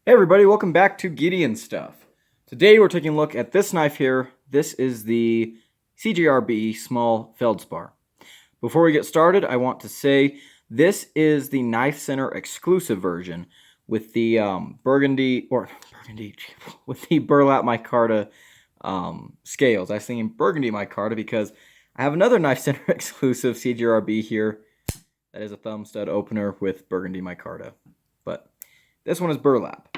Hey everybody, welcome back to Gideon Stuff. Today we're taking a look at this knife here. This is the CJRB small Feldspar. Before we get started, I want to say this is the Knife Center exclusive version with the with the burlap micarta scales. I was thinking burgundy micarta because I have another Knife Center exclusive CJRB here that is a thumb stud opener with burgundy micarta, but this one is burlap.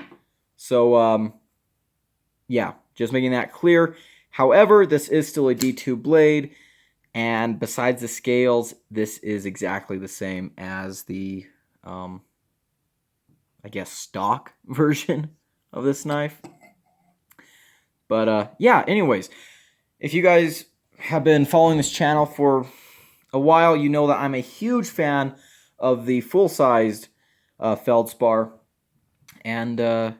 So, yeah, just making that clear. However, this is still a D2 blade, and besides the scales, this is exactly the same as the, I guess, stock version of this knife. But, yeah, anyways, if you guys have been following this channel for a while, you know that I'm a huge fan of the full-sized Feldspar, and,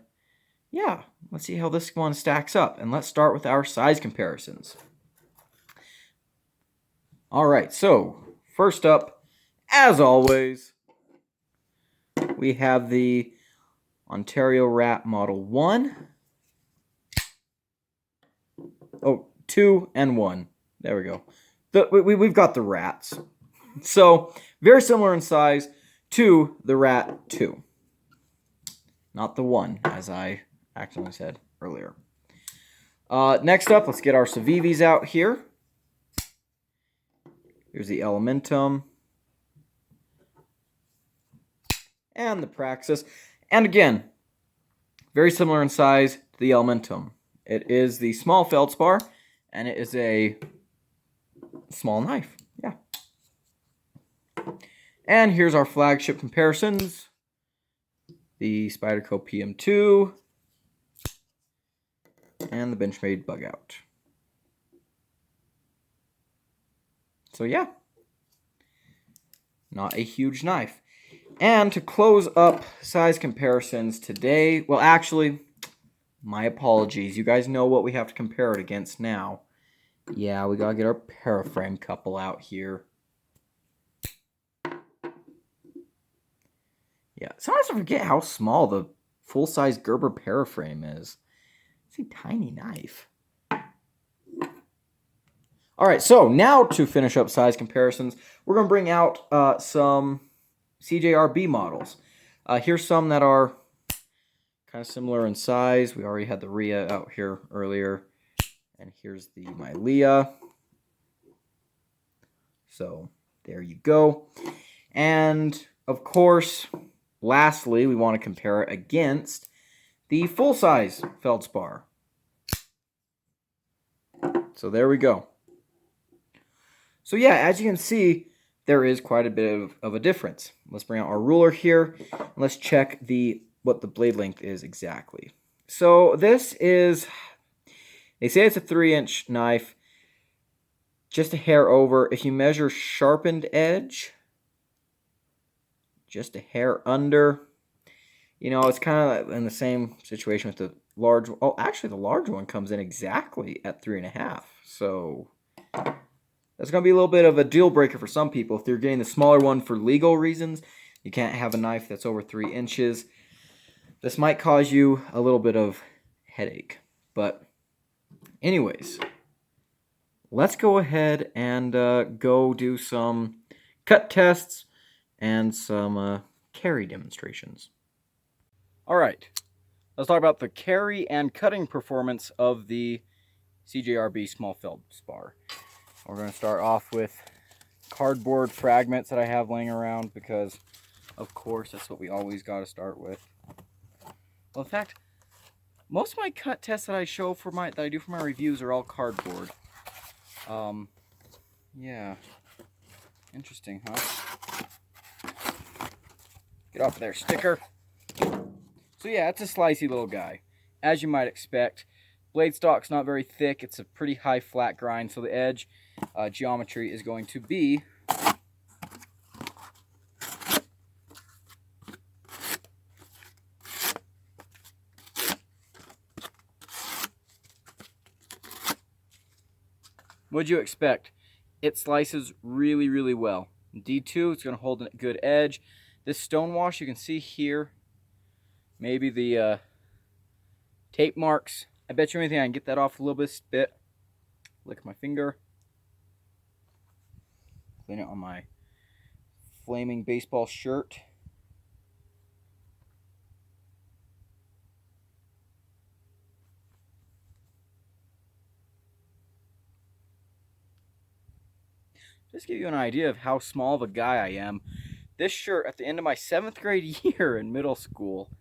yeah, let's see how this one stacks up. And let's start with our size comparisons. All right, so first up, as always, we have the Ontario Rat Model 1. Oh, 2 and 1. There we go. We've got the rats. So, very similar in size to the Rat 2. Not the 1, as I accidentally said earlier. Next up, let's get our Civivis out here. Here's the Elementum. And the Praxis. And again, very similar in size to the Elementum. It is the small Feldspar, and it is a small knife. Yeah. And here's our flagship comparisons. The Spyderco PM2. And the Benchmade Bug Out. So yeah, not a huge knife. And to close up size comparisons today, well actually, my apologies. You guys know what we have to compare it against now. Yeah, we gotta get our paraframe couple out here. Yeah, sometimes I forget how small the full-size Gerber paraframe is. It's a tiny knife. All right, so now to finish up size comparisons, we're going to bring out some CJRB models. Here's some that are kind of similar in size. We already had the Rhea out here earlier. And here's the Mylea. So there you go. And of course, lastly, we want to compare it against the full-size Feldspar. So there we go. So yeah, as you can see, there is quite a bit of a difference. Let's bring out our ruler here, and let's check what the blade length is exactly. So this is, they say it's a 3-inch knife, just a hair over. If you measure sharpened edge, just a hair under. You know, it's kind of in the same situation with the large. Oh, actually, the large one comes in exactly at 3.5. So that's going to be a little bit of a deal breaker for some people. If they're getting the smaller one for legal reasons, you can't have a knife that's over 3 inches. This might cause you a little bit of headache. But anyways, let's go ahead and go do some cut tests and some carry demonstrations. All right, let's talk about the carry and cutting performance of the CJRB small Feldspar. We're going to start off with cardboard fragments that I have laying around because, of course, that's what we always got to start with. Well, in fact, most of my cut tests that I do for my reviews are all cardboard. Yeah, interesting, huh? Get off of there, sticker. So yeah, it's a slicey little guy, as you might expect. Blade stock's not very thick. It's a pretty high flat grind, so the edge geometry is going to be what'd you expect? It slices really, really well. D2, it's going to hold a good edge. This stonewash, you can see here, maybe the tape marks. I bet you anything I can get that off a little bit. Lick my finger. Clean it on my flaming baseball shirt. Just to give you an idea of how small of a guy I am, this shirt at the end of my 7th grade year in middle school,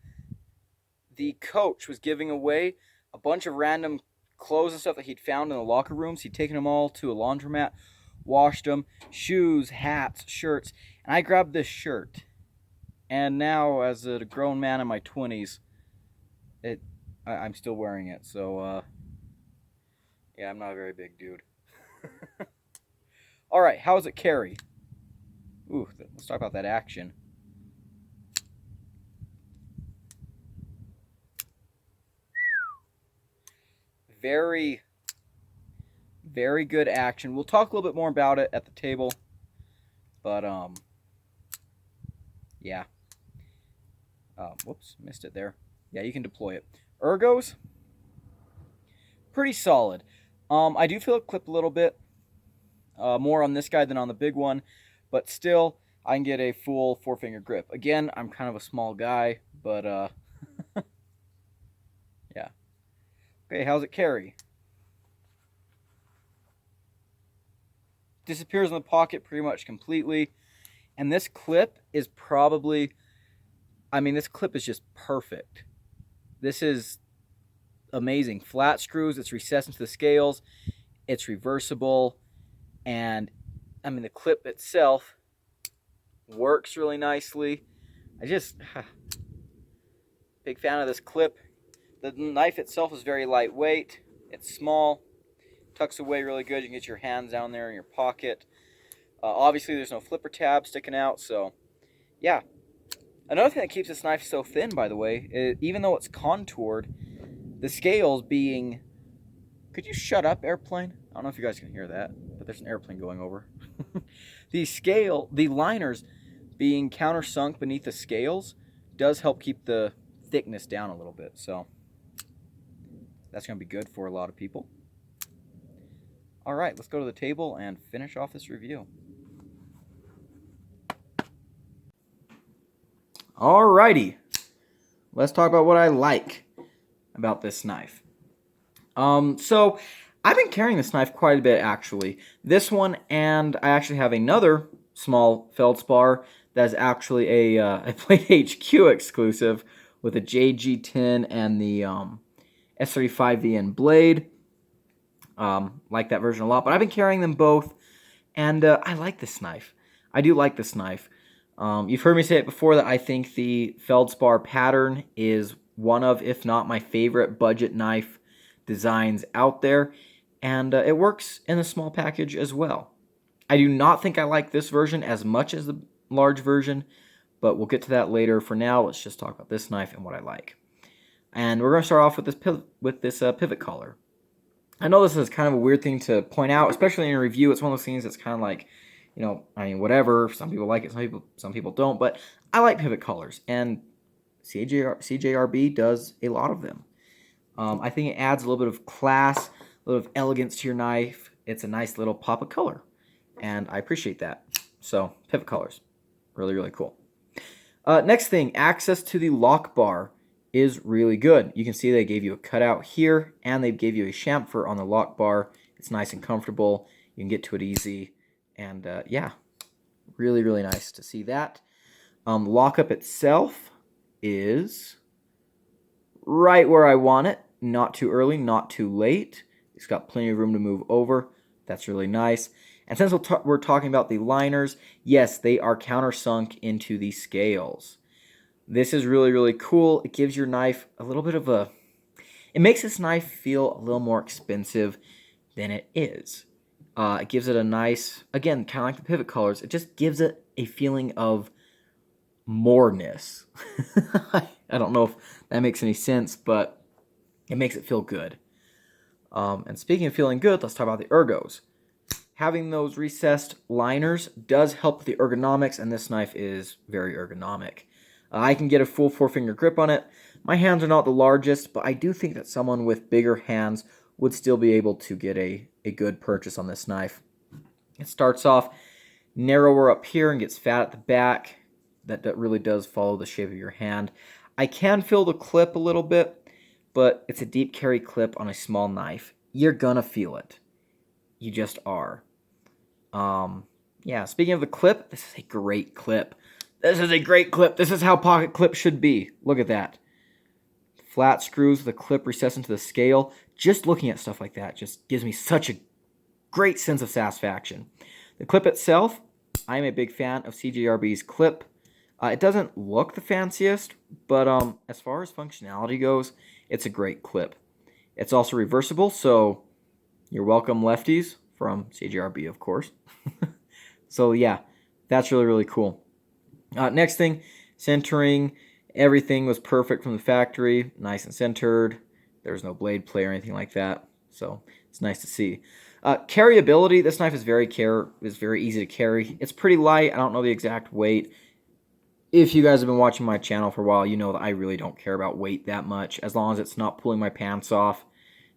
the coach was giving away a bunch of random clothes and stuff that he'd found in the locker rooms. He'd taken them all to a laundromat, washed them, shoes, hats, shirts, and I grabbed this shirt. And now, as a grown man in my 20s, I'm still wearing it. So, yeah, I'm not a very big dude. All right, how does it carry? Ooh, let's talk about that action. Very, very good action. We'll talk a little bit more about it at the table, but yeah. Whoops, missed it there. Yeah, you can deploy it. Ergos, pretty solid. I do feel it clip a little bit. More on this guy than on the big one, but still, I can get a full 4-finger grip. Again, I'm kind of a small guy, but yeah. Okay, how's it carry? Disappears in the pocket pretty much completely, and this clip is probably, this clip is just perfect. This is amazing. Flat screws, it's recessed into the scales, it's reversible, and the clip itself works really nicely. Big fan of this clip. The knife itself is very lightweight. It's small, tucks away really good. You can get your hands down there in your pocket. Obviously, there's no flipper tab sticking out, so yeah. Another thing that keeps this knife so thin, by the way, is even though it's contoured, the scales being... Could you shut up, airplane? I don't know if you guys can hear that, but there's an airplane going over. The liners being countersunk beneath the scales does help keep the thickness down a little bit, so that's going to be good for a lot of people. All right, let's go to the table and finish off this review. All righty, let's talk about what I like about this knife. So I've been carrying this knife quite a bit, actually. This one, and I actually have another small Feldspar that's actually a Plate HQ exclusive with a JG10 and the S35VN blade. Like that version a lot, but I've been carrying them both, and I like this knife. I do like this knife. You've heard me say it before that I think the Feldspar pattern is one of, if not my favorite budget knife designs out there, and it works in a small package as well. I do not think I like this version as much as the large version, but we'll get to that later. For now, let's just talk about this knife and what I like. And we're going to start off with this pivot collar. I know this is kind of a weird thing to point out, especially in a review. It's one of those things that's kind of like, whatever. Some people like it, some people don't. But I like pivot collars, and CJRB does a lot of them. I think it adds a little bit of class, a little bit of elegance to your knife. It's a nice little pop of color, and I appreciate that. So, pivot collars, really, really cool. Next thing, access to the lock bar is really good. You can see they gave you a cutout here, and they gave you a chamfer on the lock bar. It's nice and comfortable. You can get to it easy, and yeah, really, really nice to see that. Lockup itself is right where I want it. Not too early, not too late. It's got plenty of room to move over. That's really nice. And since we're talking about the liners, yes, they are countersunk into the scales. This is really, really cool. It gives your knife a little bit of a... It makes this knife feel a little more expensive than it is. It gives it a nice... Again, kind of like the pivot collars, it just gives it a feeling of moreness. I don't know if that makes any sense, but it makes it feel good. And speaking of feeling good, let's talk about the ergos. Having those recessed liners does help with the ergonomics, and this knife is very ergonomic. I can get a full 4-finger grip on it. My hands are not the largest, but I do think that someone with bigger hands would still be able to get a good purchase on this knife. It starts off narrower up here and gets fat at the back. That really does follow the shape of your hand. I can feel the clip a little bit, but it's a deep carry clip on a small knife. You're gonna feel it. You just are. Yeah, speaking of the clip, this is a great clip. This is a great clip. This is how pocket clips should be. Look at that. Flat screws with a clip recessed into the scale. Just looking at stuff like that just gives me such a great sense of satisfaction. The clip itself, I'm a big fan of CJRB's clip. It doesn't look the fanciest, but as far as functionality goes, it's a great clip. It's also reversible, so you're welcome, lefties, from CJRB, of course. So yeah, that's really, really cool. Next thing, centering. Everything was perfect from the factory, nice and centered. There was no blade play or anything like that, so it's nice to see. Carryability, this knife is very easy to carry. It's pretty light. I don't know the exact weight. If you guys have been watching my channel for a while, you know that I really don't care about weight that much. As long as it's not pulling my pants off,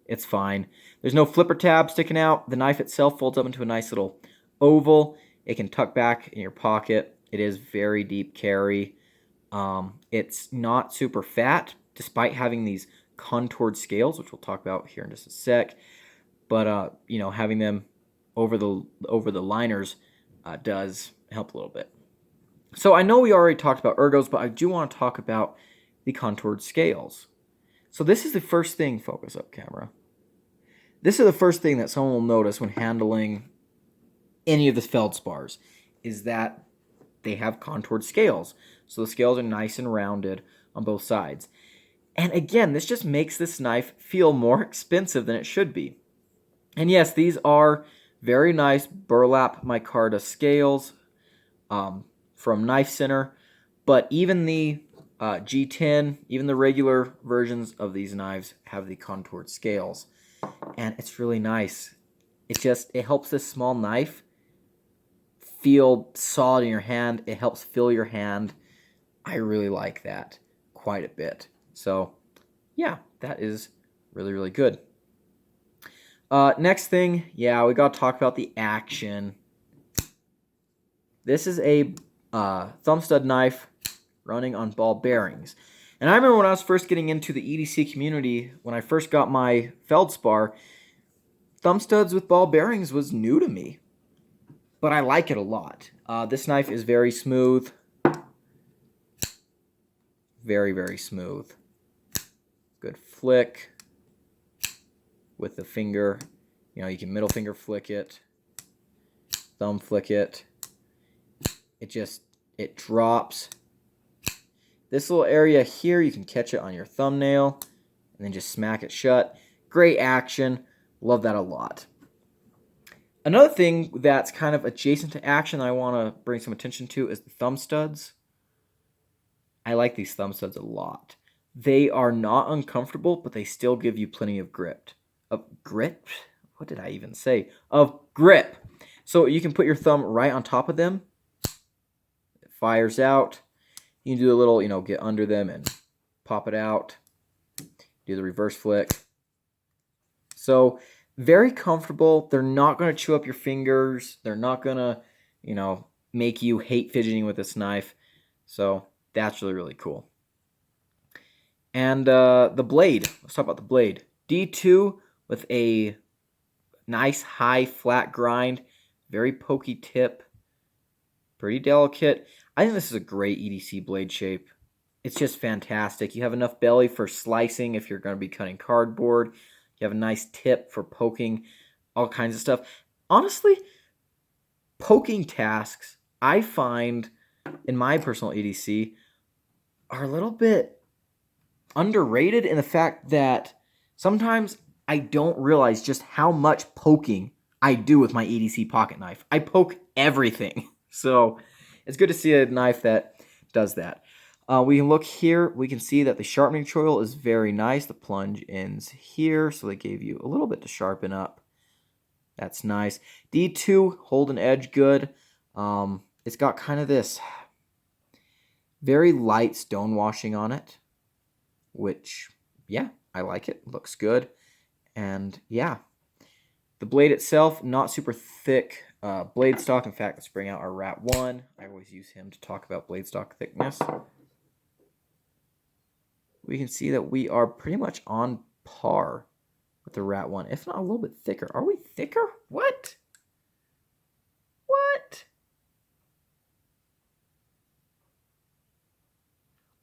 it's fine. There's no flipper tab sticking out. The knife itself folds up into a nice little oval. It can tuck back in your pocket. It is very deep carry. It's not super fat, despite having these contoured scales, which we'll talk about here in just a sec. But you know, having them over the liners does help a little bit. So I know we already talked about ergos, but I do want to talk about the contoured scales. So this is the first thing, focus up camera. This is the first thing that someone will notice when handling any of the Feldspars, is that they have contoured scales. So the scales are nice and rounded on both sides. And again, this just makes this knife feel more expensive than it should be. And yes, these are very nice burlap micarta scales from Knife Center, but even the G10, even the regular versions of these knives have the contoured scales, and it's really nice. It helps this small knife feel solid in your hand. It helps fill your hand. I really like that quite a bit. So yeah, that is really, really good. Next thing, yeah, we got to talk about the action. This is a thumb stud knife running on ball bearings. And I remember when I was first getting into the EDC community, when I first got my Feldspar, thumb studs with ball bearings was new to me. But I like it a lot. This knife is very smooth. Very, very smooth. Good flick with the finger. You know, you can middle finger flick it, thumb flick it. It drops. This little area here, you can catch it on your thumbnail and then just smack it shut. Great action. Love that a lot. Another thing that's kind of adjacent to action that I want to bring some attention to is the thumb studs. I like these thumb studs a lot. They are not uncomfortable, but they still give you plenty of grip. Of grip? What did I even say? Of grip. So you can put your thumb right on top of them. It fires out. You can do a little, get under them and pop it out. Do the reverse flick. So very comfortable. They're not going to chew up your fingers. They're not going to, make you hate fidgeting with this knife. So that's really, really cool. And the blade. Let's talk about the blade. D2 with a nice high flat grind. Very pokey tip. Pretty delicate. I think this is a great EDC blade shape. It's just fantastic. You have enough belly for slicing if you're going to be cutting cardboard. You have a nice tip for poking all kinds of stuff. Honestly, poking tasks, I find, in my personal EDC, are a little bit underrated in the fact that sometimes I don't realize just how much poking I do with my EDC pocket knife. I poke everything. So it's good to see a knife that does that. We can look here. We can see that the sharpening choil is very nice. The plunge ends here, so they gave you a little bit to sharpen up. That's nice. D2, hold an edge good. It's got kind of this, Very light stonewashing on it, which, yeah, I like it. Looks good. And yeah, the blade itself, not super thick blade stock. In fact, let's bring out our Rat 1. I always use him to talk about blade stock thickness. We can see that we are pretty much on par with the Rat 1, if not a little bit thicker. Are we thicker? What? What?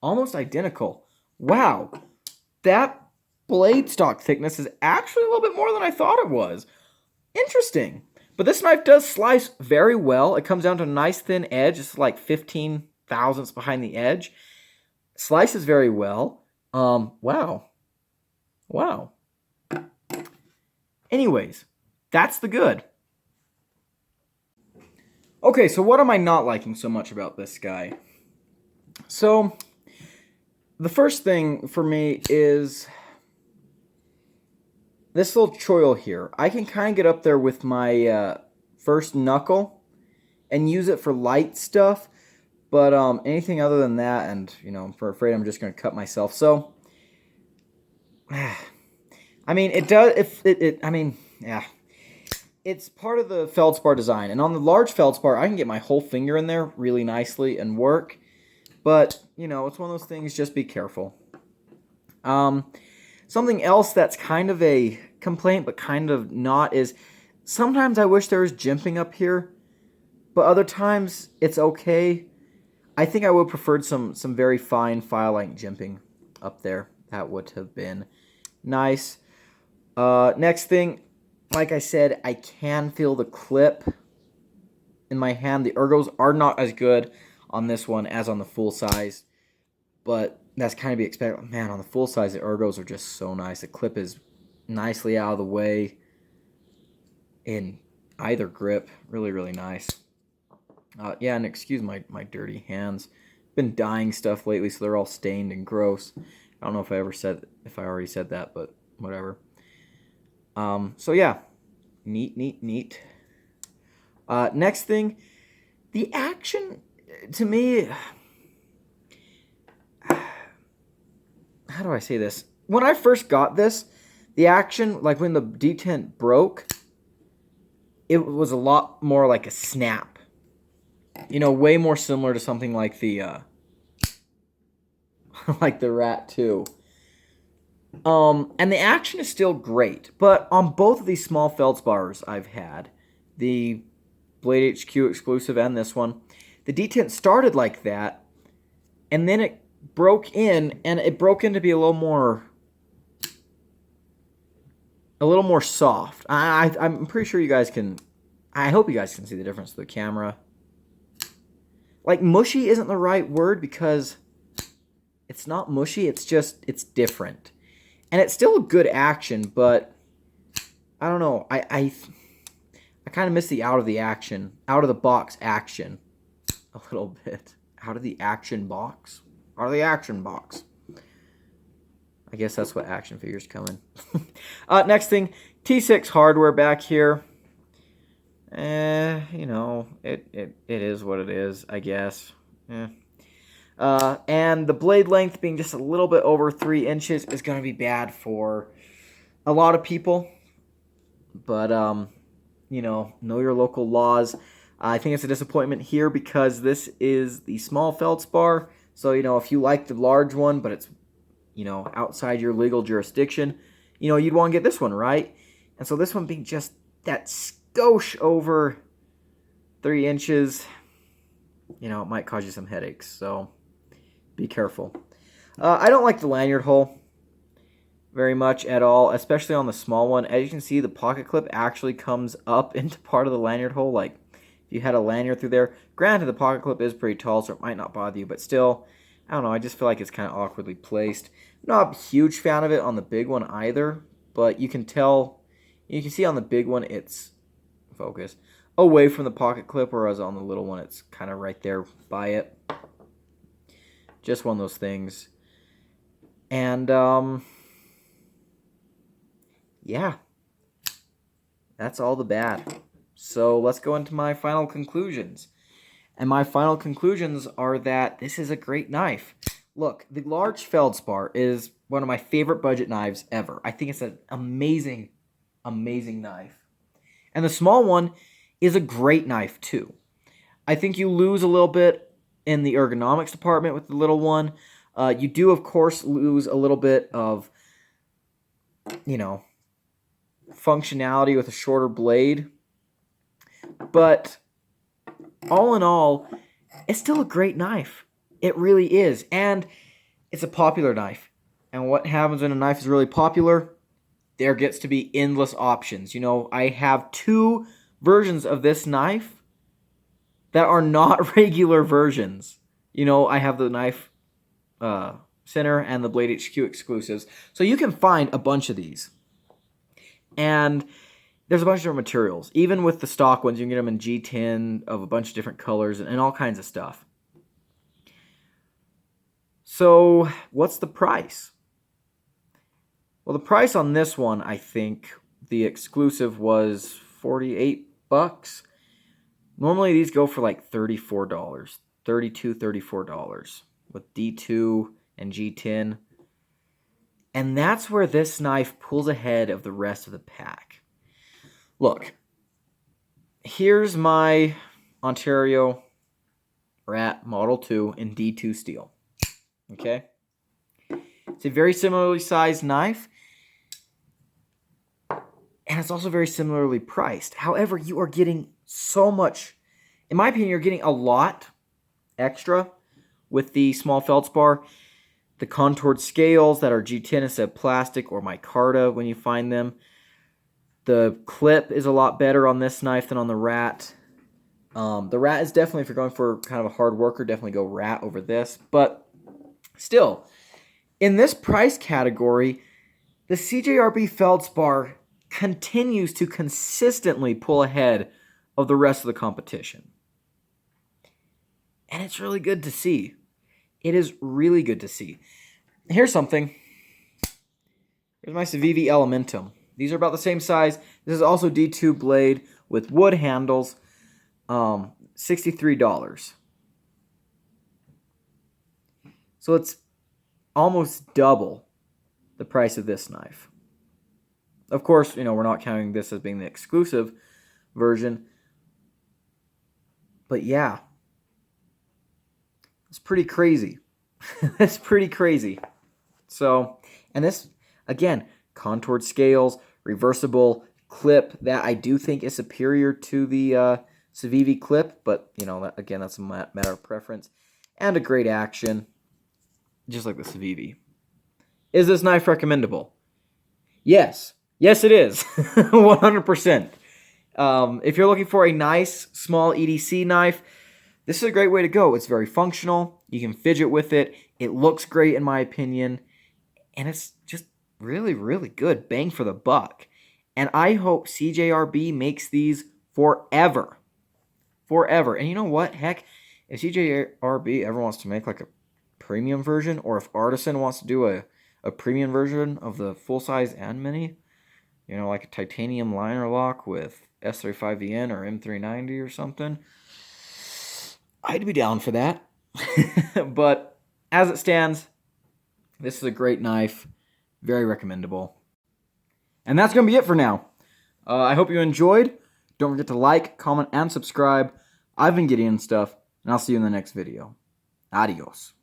Almost identical. Wow. That blade stock thickness is actually a little bit more than I thought it was. Interesting. But this knife does slice very well. It comes down to a nice thin edge. It's like 15 thousandths behind the edge. Slices very well. Wow. Wow. Anyways, that's the good. Okay, so what am I not liking so much about this guy? So, the first thing for me is this little choil here. I can kind of get up there with my first knuckle and use it for light stuff, but anything other than that, and I'm afraid I'm just going to cut myself. So, I mean, it does. Yeah, it's part of the Feldspar design, and on the large Feldspar, I can get my whole finger in there really nicely and work. But it's one of those things. Just be careful. Something else that's kind of a complaint, but kind of not, is sometimes I wish there was jimping up here, but other times it's okay. I think I would have preferred some very fine file-length jimping up there. That would have been nice. Next thing, like I said, I can feel the clip in my hand. The ergos are not as good on this one as on the full size, but that's kind of be expected. Man, on the full size, the ergos are just so nice. The clip is nicely out of the way in either grip. Really, really nice. Yeah, and excuse my dirty hands. Been dyeing stuff lately, so they're all stained and gross. I don't know if I already said that, but whatever. So yeah, neat. Next thing, the action to me. How do I say this? When I first got this, the action, like when the detent broke, it was a lot more like a snap. Way more similar to something like the like the Rat 2. And the action is still great, but on both of these small Feldspars I've had, the Blade HQ exclusive and this one, the detent started like that, and then it broke in, and it broke in to be a little more soft. I'm pretty sure you guys can. I hope you guys can see the difference with the camera. Like, mushy isn't the right word because it's not mushy. It's different, and it's still a good action. But I don't know. I kind of miss the out of the box action a little bit. Out of the action box. Out of the action box. I guess that's what action figures come in. Next thing, T6 hardware back here. It is what it is, I guess. And the blade length being just a little bit over 3 inches is going to be bad for a lot of people. But, know your local laws. I think it's a disappointment here because this is the small Feldspar. So, if you like the large one, but it's, outside your legal jurisdiction, you'd want to get this one, right? And so this one being just that skosh over 3 inches, it might cause you some headaches. So be careful. I don't like the lanyard hole very much at all, especially on the small one. As you can see, the pocket clip actually comes up into part of the lanyard hole. Like, if you had a lanyard through there, granted the pocket clip is pretty tall, so it might not bother you, but still, I don't know, I just feel like it's kind of awkwardly placed. Not a huge fan of it on the big one either, but you can see on the big one it's, focus, away from the pocket clip, whereas on the little one it's kind of right there by it. Just one of those things. And, yeah, that's all the bad. So let's go into my final conclusions. And my final conclusions are that this is a great knife. Look, the large Feldspar is one of my favorite budget knives ever. I think it's an amazing, amazing knife. And the small one is a great knife too. I think you lose a little bit in the ergonomics department with the little one. You do, of course, lose a little bit of, functionality with a shorter blade. But all in all, it's still a great knife. It really is. And it's a popular knife. And what happens when a knife is really popular? There gets to be endless options. I have 2 versions of this knife that are not regular versions. I have the knife center and the Blade HQ exclusives. So you can find a bunch of these. And there's a bunch of different materials. Even with the stock ones, you can get them in G10 of a bunch of different colors and all kinds of stuff. So what's the price? Well, the price on this one, I think, the exclusive was $48. Normally these go for like $34, $32, $34 with D2 and G10. And that's where this knife pulls ahead of the rest of the pack. Look, here's my Ontario Rat Model 2 in D2 steel. Okay? It's a very similarly sized knife. And it's also very similarly priced. However, you are getting so much. In my opinion, you're getting a lot extra with the small Feldspar. The contoured scales that are G10 instead of plastic or micarta when you find them. The clip is a lot better on this knife than on the Rat. The Rat is definitely, if you're going for kind of a hard worker, definitely go Rat over this. But still, in this price category, the CJRB Feldspar continues to consistently pull ahead of the rest of the competition. And it's really good to see. It is really good to see. Here's something. Here's my Civivi Elementum. These are about the same size. This is also D2 blade with wood handles. $63. So it's almost double the price of this knife. Of course, we're not counting this as being the exclusive version. But yeah. It's pretty crazy. It's pretty crazy. So, and this, again, contoured scales, reversible clip that I do think is superior to the Civivi clip, but, again, that's a matter of preference. And a great action, just like the Civivi. Is this knife recommendable? Yes. Yes, it is. 100%. If you're looking for a nice, small EDC knife, this is a great way to go. It's very functional. You can fidget with it. It looks great in my opinion. And it's just really, really good. Bang for the buck. And I hope CJRB makes these forever. Forever. And you know what? Heck, if CJRB ever wants to make like a premium version, or if Artisan wants to do a premium version of the full-size and mini, like a titanium liner lock with S35VN or M390 or something, I'd be down for that. But as it stands, this is a great knife. Very recommendable. And that's going to be it for now. I hope you enjoyed. Don't forget to like, comment, and subscribe. I've been Gideon Stuff, and I'll see you in the next video. Adios.